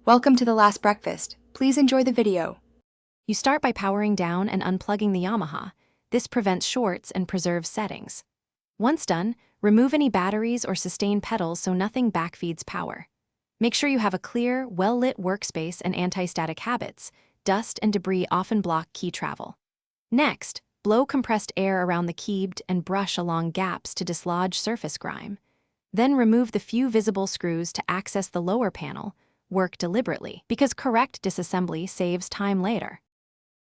Welcome to The Last Breakfast. Please enjoy the video. You start by powering down and unplugging the Yamaha. This prevents shorts and preserves settings. Once done, remove any batteries or sustain pedals so nothing backfeeds power. Make sure you have a clear, well-lit workspace and anti-static habits. Dust and debris often block key travel. Next, blow compressed air around the keyboard and brush along gaps to dislodge surface grime. Then remove the few visible screws to access the lower panel. Work deliberately, because correct disassembly saves time later.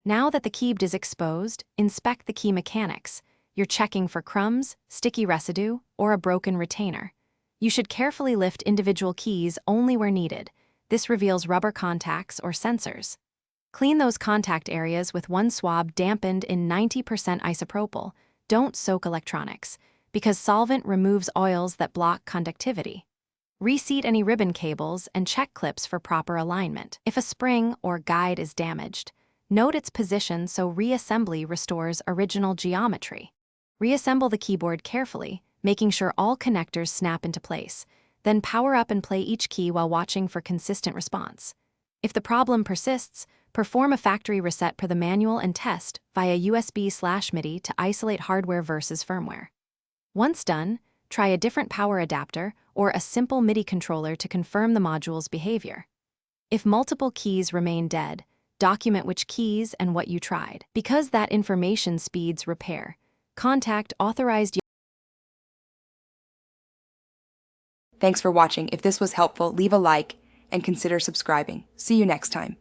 Now that the keyboard is exposed, inspect the key mechanics. You're checking for crumbs, sticky residue, or a broken retainer. You should carefully lift individual keys only where needed. This reveals rubber contacts or sensors. Clean those contact areas with one swab dampened in 90% isopropyl. Don't soak electronics, because solvent removes oils that block conductivity. Reseat any ribbon cables and check clips for proper alignment. If a spring or guide is damaged, note its position so reassembly restores original geometry. Reassemble the keyboard carefully, making sure all connectors snap into place. Then power up and play each key while watching for consistent response. If the problem persists, perform a factory reset per the manual and test via USB/MIDI to isolate hardware versus firmware. Once done, try a different power adapter or a simple MIDI controller to confirm the module's behavior. If multiple keys remain dead, document which keys and what you tried. Because that information speeds repair, contact authorized. Thanks for watching. If this was helpful, leave a like and consider subscribing. See you next time.